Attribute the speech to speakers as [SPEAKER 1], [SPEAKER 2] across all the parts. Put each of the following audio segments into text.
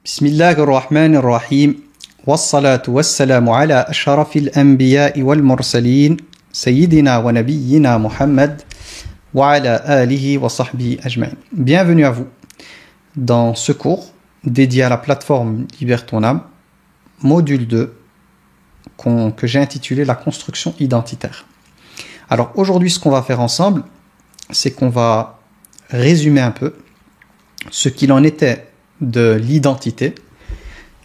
[SPEAKER 1] بسم الله الرحمن الرحيم والصلاة والسلام على أشرف الأنبياء والمرسلين سيدنا ونبينا محمد وعلى آله وصحبه أجمعين. Bienvenue à vous dans ce cours dédié à la plateforme Libère ton âme, module 2 que j'ai intitulé la construction identitaire. Alors aujourd'hui, ce qu'on va faire ensemble, c'est qu'on va résumer un peu ce qu'il en était de l'identité,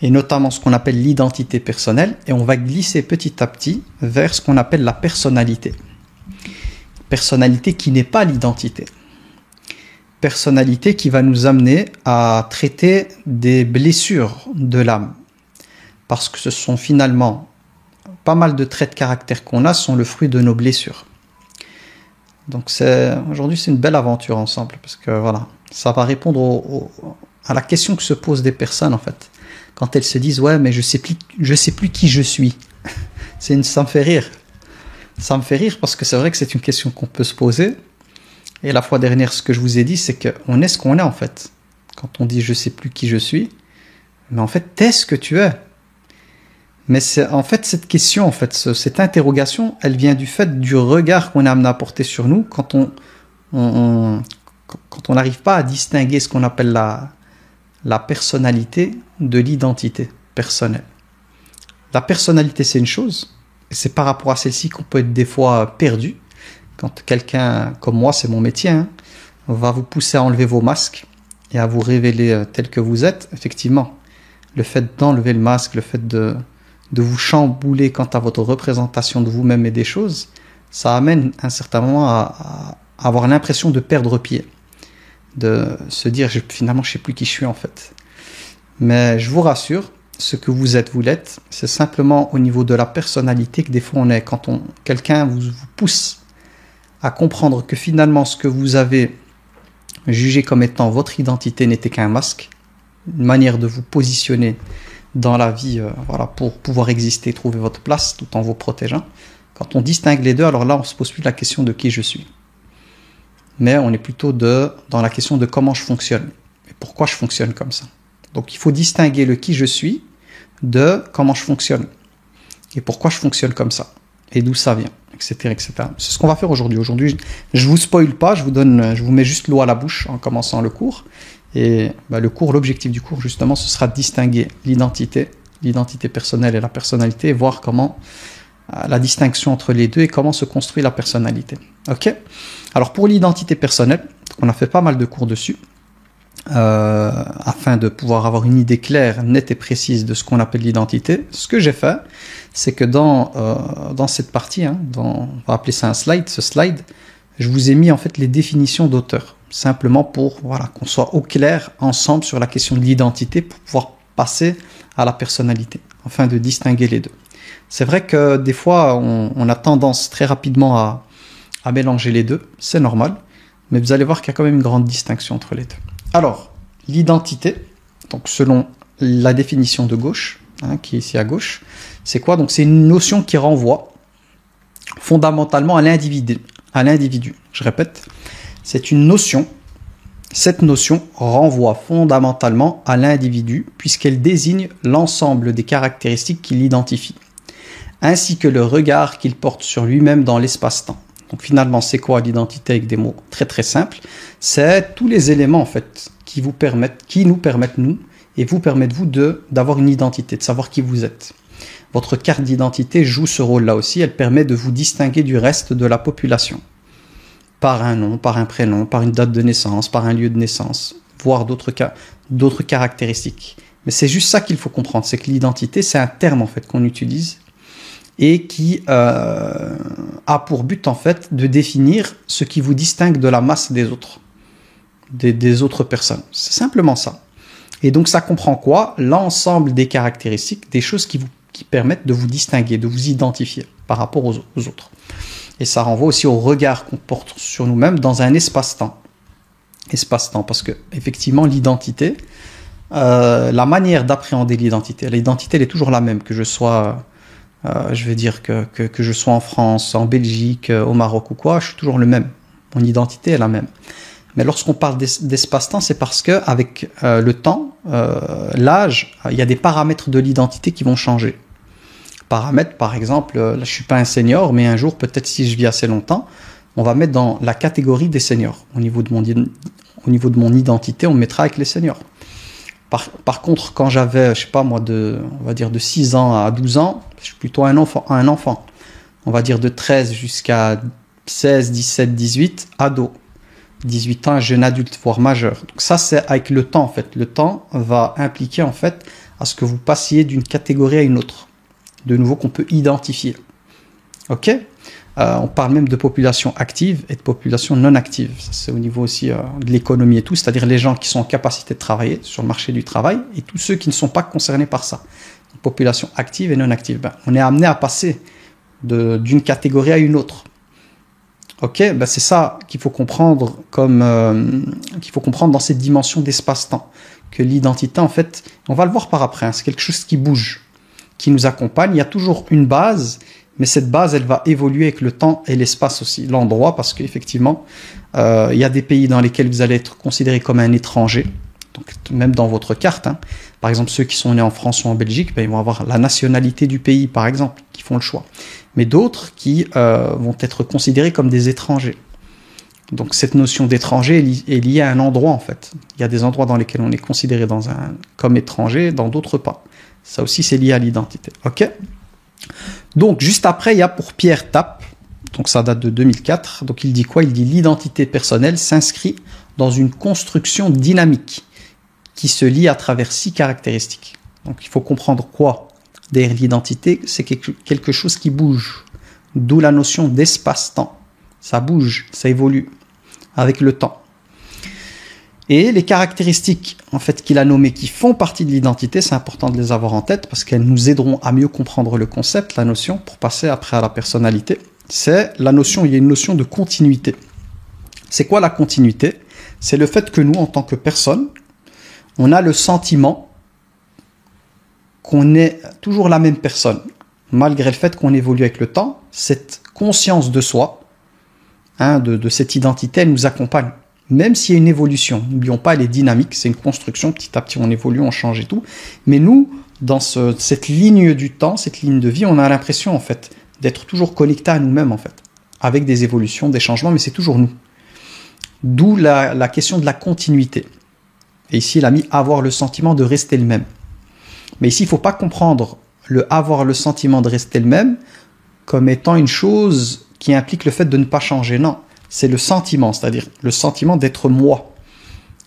[SPEAKER 1] et notamment ce qu'on appelle l'identité personnelle, et on va glisser petit à petit vers ce qu'on appelle la personnalité. Personnalité qui n'est pas l'identité. Personnalité qui va nous amener à traiter des blessures de l'âme. Parce que ce sont finalement pas mal de traits de caractère qu'on a sont le fruit de nos blessures. Donc aujourd'hui c'est une belle aventure ensemble, parce que voilà, ça va répondre à la question que se posent des personnes en fait. Quand elles se disent ouais mais je sais plus qui je suis. Ça me fait rire. Ça me fait rire parce que c'est vrai que c'est une question qu'on peut se poser. Et la fois dernière, ce que je vous ai dit, c'est qu'on est ce qu'on est en fait. Quand on dit je sais plus qui je suis, mais en fait t'es ce que tu es. Mais c'est en fait cette question, en fait, cette interrogation, elle vient du fait du regard qu'on est amené à porter sur nous quand on n'arrive pas à distinguer ce qu'on appelle la personnalité de l'identité personnelle. La personnalité, c'est une chose, et c'est par rapport à celle-ci qu'on peut être des fois perdu. Quand quelqu'un, comme moi, c'est mon métier, va vous pousser à enlever vos masques et à vous révéler tel que vous êtes, effectivement, le fait d'enlever le masque, le fait de vous chambouler quant à votre représentation de vous-même et des choses, ça amène à un certain moment à avoir l'impression de perdre pied, de se dire finalement je sais plus qui je suis en fait. Mais je vous rassure, ce que vous êtes, vous l'êtes. C'est simplement au niveau de la personnalité que des fois on est, quand quelqu'un vous pousse à comprendre que finalement ce que vous avez jugé comme étant votre identité n'était qu'un masque, une manière de vous positionner dans la vie, pour pouvoir exister, trouver votre place tout en vous protégeant. Quand on distingue les deux, alors là on se pose plus la question de qui je suis, mais on est plutôt dans la question de comment je fonctionne et pourquoi je fonctionne comme ça. Donc il faut distinguer le qui je suis de comment je fonctionne et pourquoi je fonctionne comme ça et d'où ça vient, etc., etc. C'est ce qu'on va faire aujourd'hui. Aujourd'hui, je vous spoil pas, je vous mets juste l'eau à la bouche en commençant le cours. Et l'objectif du cours justement, ce sera de distinguer l'identité personnelle et la personnalité, et voir comment la distinction entre les deux et comment se construit la personnalité. Ok ? Alors pour l'identité personnelle, on a fait pas mal de cours dessus, afin de pouvoir avoir une idée claire, nette et précise de ce qu'on appelle l'identité. Ce que j'ai fait, c'est que dans cette partie, on va appeler ça un slide, ce slide, je vous ai mis en fait les définitions d'auteurs. Simplement pour qu'on soit au clair ensemble sur la question de l'identité pour pouvoir passer à la personnalité, afin de distinguer les deux. C'est vrai que des fois, on a tendance très rapidement à mélanger les deux, c'est normal, mais vous allez voir qu'il y a quand même une grande distinction entre les deux. Alors, l'identité, donc selon la définition de gauche, qui est ici à gauche, c'est quoi? Donc c'est une notion qui renvoie fondamentalement à l'individu. Je répète. C'est une notion, cette notion renvoie fondamentalement à l'individu puisqu'elle désigne l'ensemble des caractéristiques qui l'identifient, ainsi que le regard qu'il porte sur lui-même dans l'espace-temps. Donc finalement, c'est quoi l'identité avec des mots très très simples? C'est tous les éléments en fait qui nous permettent nous et vous permettent vous d'avoir une identité, de savoir qui vous êtes. Votre carte d'identité joue ce rôle-là aussi, elle permet de vous distinguer du reste de la population. Par un nom, par un prénom, par une date de naissance, par un lieu de naissance, voire d'autres caractéristiques. Mais c'est juste ça qu'il faut comprendre, c'est que l'identité, c'est un terme en fait qu'on utilise et qui a pour but en fait de définir ce qui vous distingue de la masse des autres, des autres personnes. C'est simplement ça. Et donc ça comprend quoi? L'ensemble des caractéristiques, des choses qui permettent de vous distinguer, de vous identifier par rapport aux autres. Et ça renvoie aussi au regard qu'on porte sur nous-mêmes dans un espace-temps. Espace-temps, parce que effectivement l'identité, la manière d'appréhender l'identité, elle est toujours la même, que je sois, que je sois en France, en Belgique, au Maroc ou quoi, je suis toujours le même. Mon identité est la même. Mais lorsqu'on parle d'espace-temps, c'est parce que avec le temps, l'âge, il y a des paramètres de l'identité qui vont changer. Paramètres, par exemple, là, je ne suis pas un senior, mais un jour, peut-être si je vis assez longtemps, on va mettre dans la catégorie des seniors. Au niveau de mon identité, on me mettra avec les seniors. Par contre, quand j'avais, je sais pas moi, on va dire de 6 ans à 12 ans, je suis plutôt un enfant. On va dire de 13 jusqu'à 16, 17, 18, ado. 18 ans, jeune adulte, voire majeur. Donc ça, c'est avec le temps, en fait. Le temps va impliquer, en fait, à ce que vous passiez d'une catégorie à une autre. De nouveau, qu'on peut identifier. OK ? On parle même de population active et de population non active. Ça, c'est au niveau aussi de l'économie et tout, c'est-à-dire les gens qui sont en capacité de travailler sur le marché du travail et tous ceux qui ne sont pas concernés par ça. Population active et non active. On est amené à passer d'une catégorie à une autre. Ok, c'est ça qu'il faut comprendre qu'il faut comprendre dans cette dimension d'espace-temps. Que l'identité, en fait, on va le voir par après, c'est quelque chose qui bouge, qui nous accompagne. Il y a toujours une base, mais cette base, elle va évoluer avec le temps et l'espace aussi, l'endroit, parce qu'effectivement, il y a des pays dans lesquels vous allez être considéré comme un étranger, donc même dans votre carte. Par exemple, ceux qui sont nés en France ou en Belgique, ils vont avoir la nationalité du pays, par exemple, qui font le choix. Mais d'autres qui vont être considérés comme des étrangers. Donc cette notion d'étranger est liée à un endroit, en fait. Il y a des endroits dans lesquels on est considéré comme étranger, dans d'autres pas. Ça aussi, c'est lié à l'identité. Ok ? Donc, juste après, il y a pour Pierre Tapp, donc ça date de 2004, donc il dit quoi ? Il dit « L'identité personnelle s'inscrit dans une construction dynamique qui se lie à travers 6 caractéristiques. » Donc, il faut comprendre quoi ? Derrière l'identité, c'est quelque chose qui bouge. D'où la notion d'espace-temps. Ça bouge, ça évolue avec le temps. Et les caractéristiques en fait, qu'il a nommées qui font partie de l'identité, c'est important de les avoir en tête parce qu'elles nous aideront à mieux comprendre le concept, la notion, pour passer après à la personnalité. C'est la notion, il y a une notion de continuité. C'est quoi la continuité ? C'est le fait que nous, en tant que personne, on a le sentiment qu'on est toujours la même personne. Malgré le fait qu'on évolue avec le temps, cette conscience de soi, de cette identité, elle nous accompagne. Même s'il y a une évolution, n'oublions pas, elle est dynamique, c'est une construction, petit à petit on évolue, on change et tout. Mais nous, dans cette ligne du temps, cette ligne de vie, on a l'impression en fait d'être toujours connecté à nous-mêmes en fait, avec des évolutions, des changements, mais c'est toujours nous. D'où la question de la continuité. Et ici, il a mis avoir le sentiment de rester le même. Mais ici, il ne faut pas comprendre avoir le sentiment de rester le même comme étant une chose qui implique le fait de ne pas changer. Non. C'est le sentiment, c'est-à-dire le sentiment d'être moi,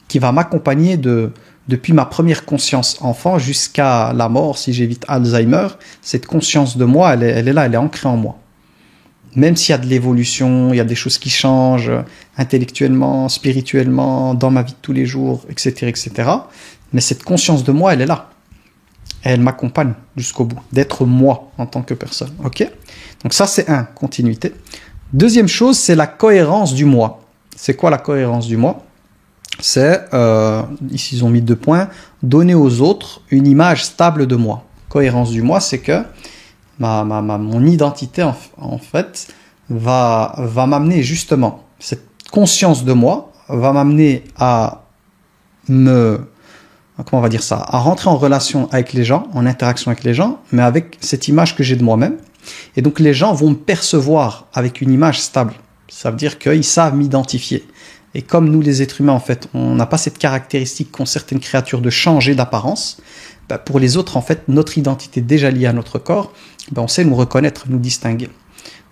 [SPEAKER 1] qui va m'accompagner depuis ma première conscience enfant jusqu'à la mort, si j'évite Alzheimer. Cette conscience de moi, elle est là, elle est ancrée en moi. Même s'il y a de l'évolution, il y a des choses qui changent intellectuellement, spirituellement, dans ma vie de tous les jours, etc., etc. Mais cette conscience de moi, elle est là. Et elle m'accompagne jusqu'au bout, d'être moi en tant que personne. Ok ? Donc ça, c'est continuité. Deuxième chose, c'est la cohérence du moi. C'est quoi la cohérence du moi ? C'est, ici ils ont mis 2 points, donner aux autres une image stable de moi. Cohérence du moi, c'est que mon identité, en fait, va m'amener justement, cette conscience de moi va m'amener à comment on va dire ça, à rentrer en relation avec les gens, en interaction avec les gens, mais avec cette image que j'ai de moi-même. Et donc les gens vont me percevoir avec une image stable. Ça veut dire qu'ils savent m'identifier. Et comme nous les êtres humains, en fait, on n'a pas cette caractéristique qu'ont certaines créatures de changer d'apparence, pour les autres, en fait, notre identité déjà liée à notre corps, on sait nous reconnaître, nous distinguer.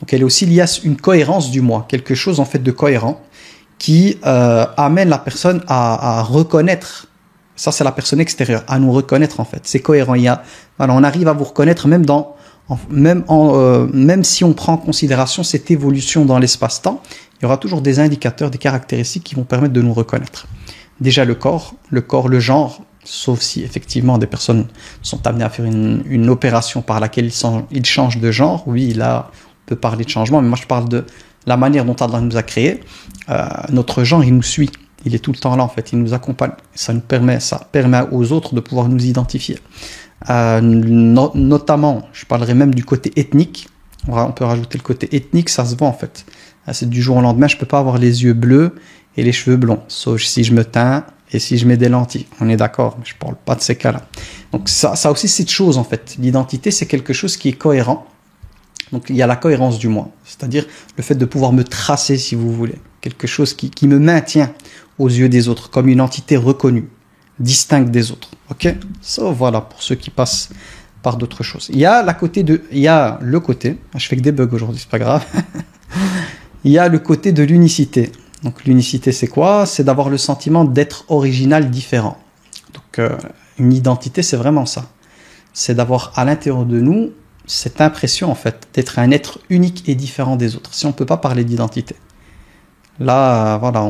[SPEAKER 1] Donc elle est aussi liée à une cohérence du moi, quelque chose en fait de cohérent qui amène la personne à reconnaître. Ça, c'est la personne extérieure, à nous reconnaître en fait. C'est cohérent. On arrive à vous reconnaître même si on prend en considération cette évolution dans l'espace-temps, il y aura toujours des indicateurs, des caractéristiques qui vont permettre de nous reconnaître. Déjà le corps, le genre, sauf si effectivement des personnes sont amenées à faire une opération par laquelle ils changent de genre. Oui, là, on peut parler de changement, mais moi je parle de la manière dont Allah nous a créés. Notre genre, il nous suit. Il est tout le temps là en fait, il nous accompagne. Ça permet aux autres de pouvoir nous identifier. Notamment, je parlerai même du côté ethnique. On peut rajouter le côté ethnique, ça se voit en fait. C'est du jour au lendemain, je peux pas avoir les yeux bleus et les cheveux blonds, sauf si je me teins et si je mets des lentilles. On est d'accord, mais je parle pas de ces cas-là. Donc ça aussi, c'est une chose en fait. L'identité, c'est quelque chose qui est cohérent. Donc il y a la cohérence du moi, c'est-à-dire le fait de pouvoir me tracer, si vous voulez. Quelque chose qui me maintient aux yeux des autres, comme une entité reconnue, distincte des autres. Ok? Ça, voilà, pour ceux qui passent par d'autres choses. Il y a le côté, je fais que des bugs aujourd'hui, c'est pas grave. Il y a le côté de l'unicité. Donc l'unicité, c'est quoi? C'est d'avoir le sentiment d'être original, différent. Donc une identité, c'est vraiment ça. C'est d'avoir à l'intérieur de nous cette impression, en fait, d'être un être unique et différent des autres. Si on ne peut pas parler d'identité. Là, voilà,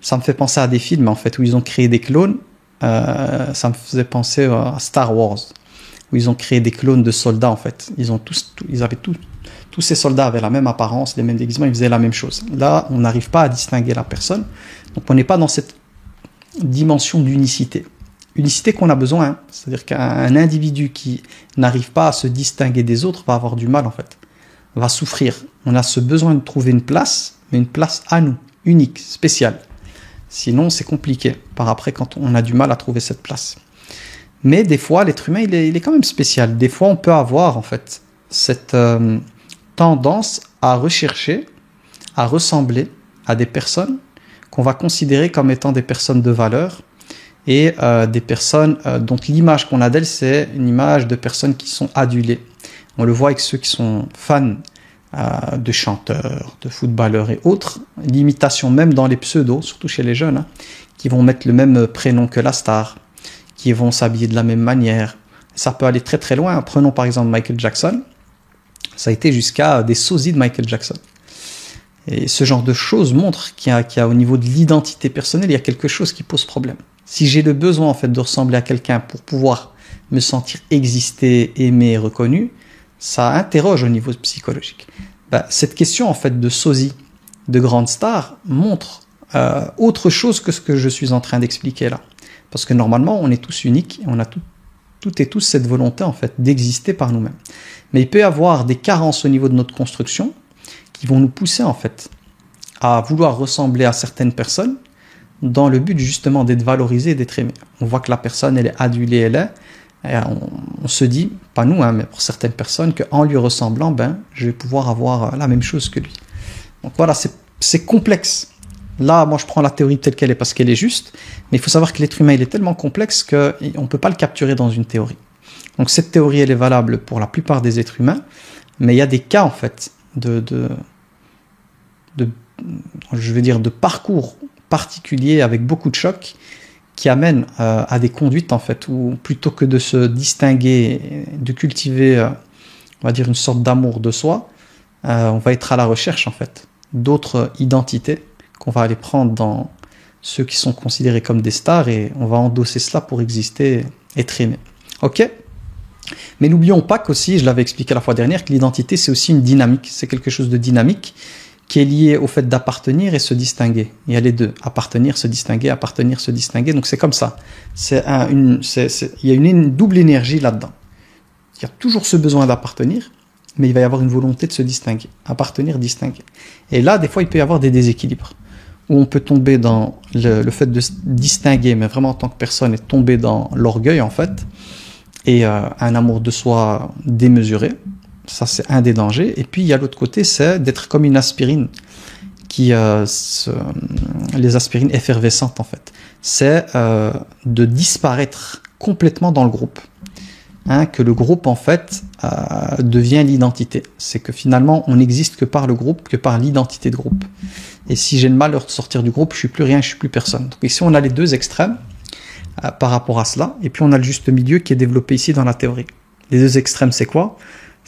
[SPEAKER 1] ça me fait penser à des films, en fait, où ils ont créé des clones. Ça me faisait penser à Star Wars, où ils ont créé des clones de soldats, en fait. Tous ces soldats avaient la même apparence, les mêmes déguisements, ils faisaient la même chose. Là, on n'arrive pas à distinguer la personne. Donc, on n'est pas dans cette dimension d'unicité. Unicité qu'on a besoin, hein. C'est-à-dire qu'un individu qui n'arrive pas à se distinguer des autres va avoir du mal, en fait. Va souffrir. On a ce besoin de trouver une place, mais une place à nous, unique, spéciale. Sinon, c'est compliqué par après quand on a du mal à trouver cette place. Mais des fois, l'être humain, il est quand même spécial. Des fois, on peut avoir, en fait, cette tendance à rechercher, à ressembler à des personnes qu'on va considérer comme étant des personnes de valeur et des personnes dont l'image qu'on a d'elles, c'est une image de personnes qui sont adulées. On le voit avec ceux qui sont fans de chanteurs, de footballeurs et autres, l'imitation même dans les pseudos, surtout chez les jeunes, hein, qui vont mettre le même prénom que la star, qui vont s'habiller de la même manière. Ça peut aller très très loin. Prenons par exemple Michael Jackson. Ça a été jusqu'à des sosies de Michael Jackson. Et ce genre de choses montre qu'il y a au niveau de l'identité personnelle, il y a quelque chose qui pose problème. Si j'ai le besoin en fait de ressembler à quelqu'un pour pouvoir me sentir exister, aimé, reconnu, ça interroge au niveau psychologique. Cette question en fait de sosie, de grande star, montre autre chose que ce que je suis en train d'expliquer là. Parce que normalement, on est tous uniques, et on a toutes et tous cette volonté en fait d'exister par nous-mêmes. Mais il peut y avoir des carences au niveau de notre construction qui vont nous pousser en fait à vouloir ressembler à certaines personnes dans le but justement d'être valorisé et d'être aimé. On voit que la personne, elle est adulée, et on se dit, pas nous, hein, mais pour certaines personnes, qu'en lui ressemblant, je vais pouvoir avoir la même chose que lui. Donc voilà, c'est complexe. Là, moi, je prends la théorie telle qu'elle est parce qu'elle est juste, mais il faut savoir que l'être humain, il est tellement complexe qu'on ne peut pas le capturer dans une théorie. Donc cette théorie, elle est valable pour la plupart des êtres humains, mais il y a des cas, en fait, de parcours particuliers avec beaucoup de chocs qui amènent à des conduites, en fait, où plutôt que de se distinguer, de cultiver, on va dire, une sorte d'amour de soi, on va être à la recherche, en fait, d'autres identités qu'on va aller prendre dans ceux qui sont considérés comme des stars et on va endosser cela pour exister, être aimé. Ok ? Mais n'oublions pas qu'aussi, je l'avais expliqué la fois dernière, que l'identité c'est aussi une dynamique, c'est quelque chose de dynamique qui est lié au fait d'appartenir et se distinguer. Il y a les deux, appartenir, se distinguer, donc c'est comme ça. Il y a une double énergie là-dedans. Il y a toujours ce besoin d'appartenir, mais il va y avoir une volonté de se distinguer, appartenir, distinguer. Et là, des fois, il peut y avoir des déséquilibres, où on peut tomber dans le fait de se distinguer, mais vraiment en tant que personne, et tomber dans l'orgueil, en fait, et un amour de soi démesuré. Ça, c'est un des dangers. Et puis, il y a l'autre côté, c'est d'être comme une aspirine, les aspirines effervescentes, en fait. C'est de disparaître complètement dans le groupe. Que le groupe, en fait, devient l'identité. C'est que finalement, on n'existe que par le groupe, que par l'identité de groupe. Et si j'ai le malheur de sortir du groupe, je suis plus rien, je suis plus personne. Donc ici, on a les deux extrêmes par rapport à cela. Et puis, on a le juste milieu qui est développé ici dans la théorie. Les deux extrêmes, c'est quoi ?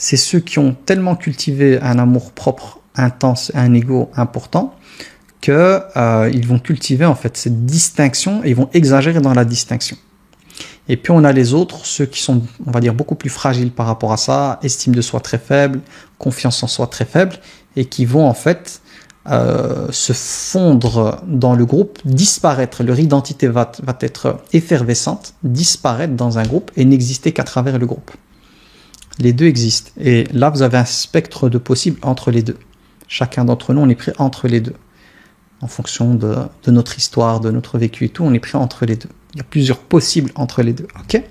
[SPEAKER 1] C'est ceux qui ont tellement cultivé un amour propre, intense, un ego important, que ils vont cultiver en fait cette distinction et ils vont exagérer dans la distinction. Et puis on a les autres, ceux qui sont, on va dire, beaucoup plus fragiles par rapport à ça, estime de soi très faible, confiance en soi très faible, et qui vont en fait se fondre dans le groupe, disparaître, leur identité va être effervescente, disparaître dans un groupe et n'exister qu'à travers le groupe. Les deux existent. Et là, vous avez un spectre de possibles entre les deux. Chacun d'entre nous, on est pris entre les deux. en fonction de notre histoire, de notre vécu et tout, on est pris entre les deux. Il y a plusieurs possibles entre les deux. Ok?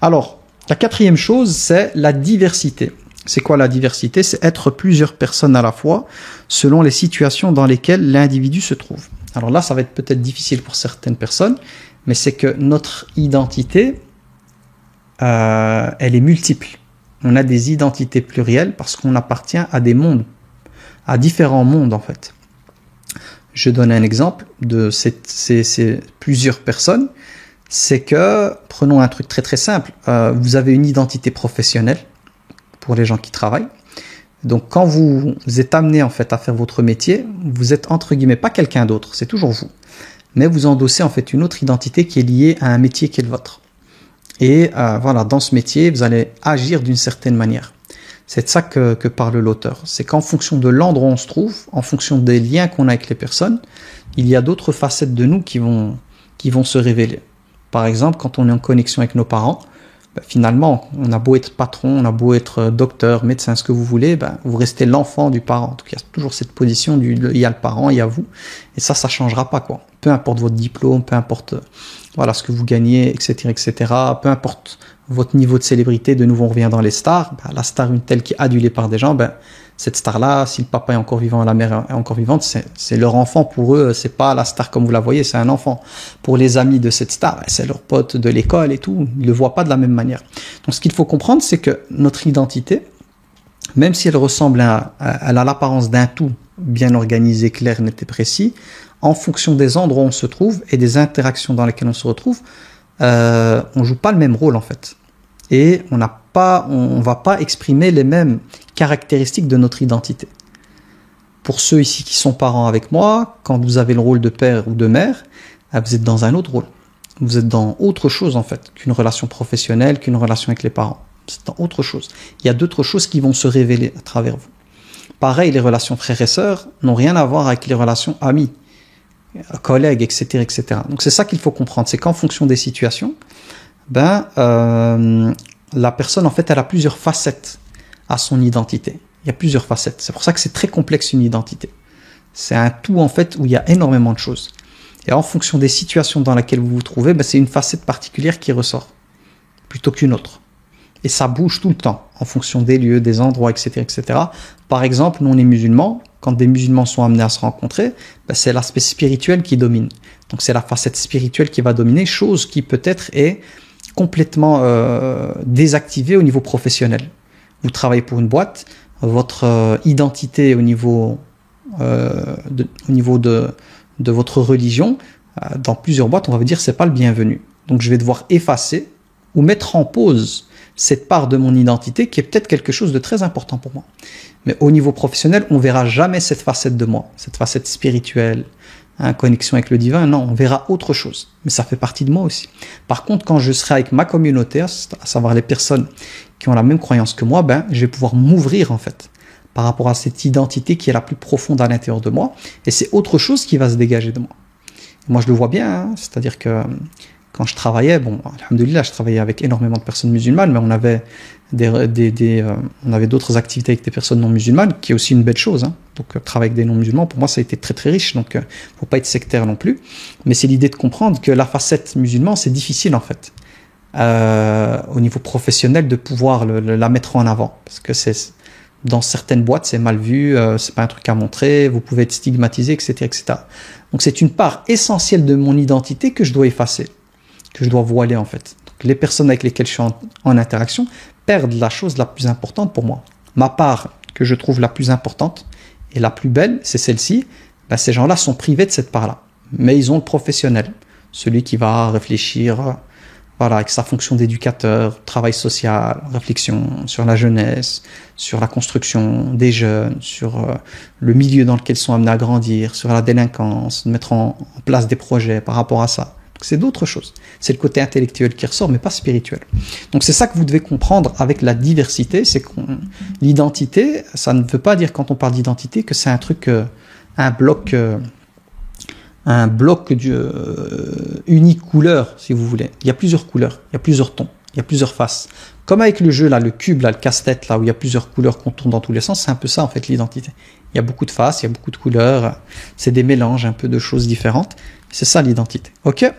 [SPEAKER 1] Alors, la quatrième chose, c'est la diversité. C'est quoi la diversité? C'est être plusieurs personnes à la fois, selon les situations dans lesquelles l'individu se trouve. Alors là, ça va être peut-être difficile pour certaines personnes, mais c'est que notre identité, elle est multiple. On a des identités plurielles parce qu'on appartient à des mondes, à différents mondes en fait. Je donne un exemple de ces plusieurs personnes. C'est que, prenons un truc très très simple, vous avez une identité professionnelle pour les gens qui travaillent. Donc quand vous êtes amené en fait à faire votre métier, vous êtes entre guillemets pas quelqu'un d'autre, c'est toujours vous. Mais vous endossez en fait une autre identité qui est liée à un métier qui est le vôtre. Et voilà, dans ce métier, vous allez agir d'une certaine manière. C'est de ça que parle l'auteur. C'est qu'en fonction de l'endroit où on se trouve, en fonction des liens qu'on a avec les personnes, il y a d'autres facettes de nous qui vont se révéler. Par exemple, quand on est en connexion avec nos parents, finalement, on a beau être patron, on a beau être docteur, médecin, ce que vous voulez, vous restez l'enfant du parent. En tout cas, il y a toujours cette position il y a le parent, il y a vous. Et ça changera pas, quoi. Peu importe votre diplôme, peu importe voilà, ce que vous gagnez, etc., etc. Peu importe votre niveau de célébrité, de nouveau on revient dans les stars. La star, une telle qui est adulée par des gens, cette star-là, si le papa est encore vivant, la mère est encore vivante, c'est leur enfant pour eux, c'est pas la star comme vous la voyez, c'est un enfant. Pour les amis de cette star, c'est leur pote de l'école et tout, ils le voient pas de la même manière. Donc ce qu'il faut comprendre, c'est que notre identité, même si elle ressemble elle a l'apparence d'un tout bien organisé, clair, net et précis, en fonction des endroits où on se trouve et des interactions dans lesquelles on se retrouve, on joue pas le même rôle en fait. Et on va pas exprimer les mêmes caractéristiques de notre identité. Pour ceux ici qui sont parents avec moi, quand vous avez le rôle de père ou de mère, vous êtes dans un autre rôle. Vous êtes dans autre chose en fait, qu'une relation professionnelle, qu'une relation avec les parents. C'est dans autre chose. Il y a d'autres choses qui vont se révéler à travers vous. Pareil, les relations frères et sœurs n'ont rien à voir avec les relations amis, collègues, etc., etc. Donc c'est ça qu'il faut comprendre, c'est qu'en fonction des situations, la personne en fait elle a plusieurs facettes à son identité. Il y a plusieurs facettes. C'est pour ça que c'est très complexe une identité. C'est un tout en fait où il y a énormément de choses. Et en fonction des situations dans lesquelles vous vous trouvez, c'est une facette particulière qui ressort plutôt qu'une autre. Et ça bouge tout le temps en fonction des lieux, des endroits, etc., etc. Par exemple, nous on est musulmans. Quand des musulmans sont amenés à se rencontrer, c'est l'aspect spirituel qui domine. Donc c'est la facette spirituelle qui va dominer, chose qui peut-être est complètement désactivée au niveau professionnel. Vous travaillez pour une boîte, votre identité au niveau de votre religion, dans plusieurs boîtes, on va vous dire c'est pas le bienvenu. Donc je vais devoir effacer ou mettre en pause cette part de mon identité qui est peut-être quelque chose de très important pour moi. Mais au niveau professionnel, on verra jamais cette facette de moi, cette facette spirituelle, connexion avec le divin. Non, on verra autre chose. Mais ça fait partie de moi aussi. Par contre, quand je serai avec ma communauté, à savoir les personnes qui ont la même croyance que moi, je vais pouvoir m'ouvrir en fait par rapport à cette identité qui est la plus profonde à l'intérieur de moi. Et c'est autre chose qui va se dégager de moi. Moi, je le vois bien, c'est-à-dire que quand je travaillais, alhamdoulilah, je travaillais avec énormément de personnes musulmanes, mais on avait on avait d'autres activités avec des personnes non musulmanes, qui est aussi une belle chose. Donc, travailler avec des non musulmans, pour moi, ça a été très très riche. Donc, faut pas être sectaire non plus. Mais c'est l'idée de comprendre que la facette musulmane, c'est difficile en fait, au niveau professionnel, de pouvoir la mettre en avant, parce que dans certaines boîtes, c'est mal vu, c'est pas un truc à montrer, vous pouvez être stigmatisé, etc., etc. Donc, c'est une part essentielle de mon identité que je dois effacer, que je dois voiler en fait. Donc, les personnes avec lesquelles je suis en interaction perdent la chose la plus importante pour moi. Ma part que je trouve la plus importante et la plus belle, c'est celle-ci. Ces gens-là sont privés de cette part-là. Mais ils ont le professionnel, celui qui va réfléchir avec sa fonction d'éducateur, travail social, réflexion sur la jeunesse, sur la construction des jeunes, sur le milieu dans lequel ils sont amenés à grandir, sur la délinquance, mettre en place des projets par rapport à ça. C'est d'autres choses. C'est le côté intellectuel qui ressort, mais pas spirituel. Donc c'est ça que vous devez comprendre avec la diversité, c'est que l'identité, ça ne veut pas dire quand on parle d'identité que c'est un truc, un bloc unique couleur, si vous voulez. Il y a plusieurs couleurs, il y a plusieurs tons, Il y a plusieurs faces. Comme avec le jeu, là, le cube, là, le casse-tête, là, où il y a plusieurs couleurs qu'on tourne dans tous les sens, c'est un peu ça, en fait, l'identité. Il y a beaucoup de faces, il y a beaucoup de couleurs, c'est des mélanges un peu de choses différentes. C'est ça l'identité. Ok?